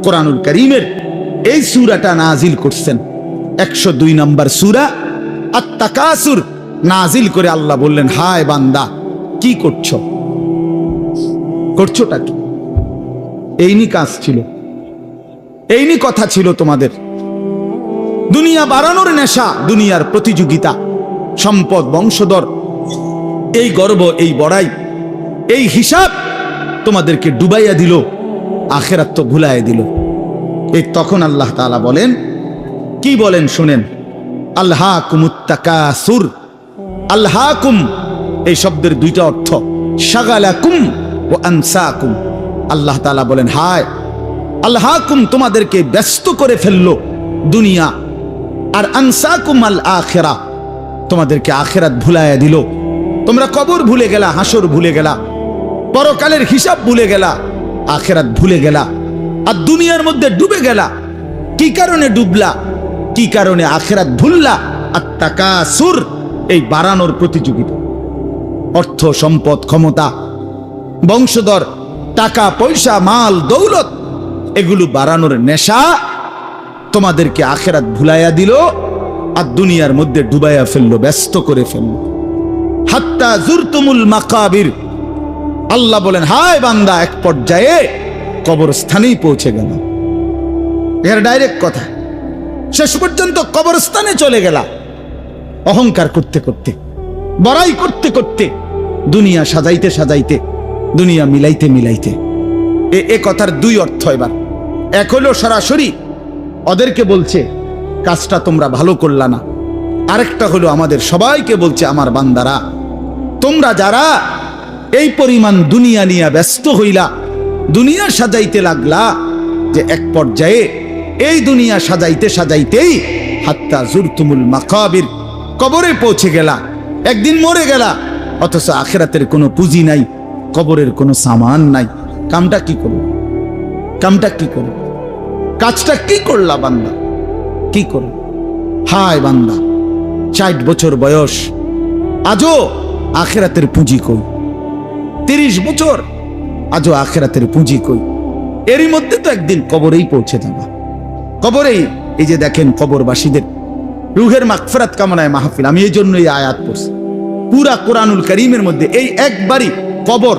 কোরআনুল কারীমের এই সূরাটা নাজিল করছেন 102 নম্বর সূরা আত-তাকাসুর নাজিল করে আল্লাহ বললেন, হায় বান্দা কি করছোটা কি? এইনি কাজ ছিল, এইনি কথা ছিল তোমাদের। দুনিয়া বাড়ানোর নেশা, দুনিয়ার প্রতিযোগিতা, সম্পদ, বংশধর, এই গর্ব, এই বড়াই, এই হিসাব তোমাদেরকে ডুবাইয়া দিল, আখিরাত তো ভুলাইয়া দিল। এই তখন আল্লাহ তাআলা বলেন, কি বলেন শুনেন, আলহাকুমুত তাকাসুর। আলহাকুম এই শব্দের দুইটা অর্থ, শাগালাকুম ও আনসাকুম। আল্লাহ তাআলা বলেন, হায় আলহাকুম তোমাদেরকে ব্যস্ত করে ফেললো দুনিয়া, আর আনসাকুম আল আখিরা তোমাদেরকে আখিরাত ভুলাইয়া দিল। তোমরা কবর ভুলে গেলা, হাসর ভুলে গেলা, পরকালের হিসাব ভুলে গেলা, আখিরাত ভুলে গেলা, আর দুনিয়ার মধ্যে ডুবে গেলা। কি কারণে ডুবলা? কি কারণে আখিরাত ভুললা? আত-তাকাসুর এই বাড়ানোর প্রতিযোগিতা, অর্থ সম্পদ, ক্ষমতা, বংশধর, টাকা পয়সা, মাল দৌলত, এগুলো বাড়ানোর নেশা তোমাদেরকে আখিরাত ভুলাইয়া দিল আর দুনিয়ার মধ্যে ডুবাইয়া ফেললো, ব্যস্ত করে ফেললো। হাত্তা জুরতুমুল মাকাবির। আল্লাহ বলেন, হায় বান্দা এক পর্যায়ে কবরস্থানেই পৌঁছে গেল। এর ডাইরেক্ট কথা, শেষ পর্যন্ত কবরস্থানে চলে গেলা। অহংকার করতে করতে, বড়াই করতে করতে, দুনিয়া সাজাইতে সাজাইতে, দুনিয়া মিলাইতে মিলাইতে। এ কথার দুই অর্থ। এবার এক হলো সরাসরি ওদেরকে বলছে কাজটা তোমরা ভালো করলা না, আরেকটা হলো আমাদের সবাইকে বলছে, আমার বান্দারা তোমরা যারা এই পরিমাণ দুনিয়া নিয়ে ব্যস্ত হইলা, দুনিয়া সাজাইতে লাগলা, যে এক পর্যায়ে এই দুনিয়া সাজাইতে সাজাইতেই হাত্তা জুরতুমুল মাকাবির, কবরে পৌঁছে গেলা, একদিন মরে গেলা, অথচ আখিরাতের কোনো পুঁজি নাই, কবরের কোনো সামান নাই। কামটা কি করলো? কামটা কি করলো? কাজটা কি করলা বান্দা? কি করল? হায় বান্দা 60 বছর বয়স, আজও আখিরাতের পুঁজি কই? 30 বছর, আজও আখিরাতের পুঁজি কই? এরই মধ্যে তো একদিন কবরেই পৌঁছে যাবা। কবরেই এই যে দেখেন কবরবাসীদের রুহের মাগফিরাত কামনায় মাহফিল। আমি এই জন্য এই আয়াত পড়ছি। পুরা কোরআনুল কারীমের মধ্যে এই একবারই কবর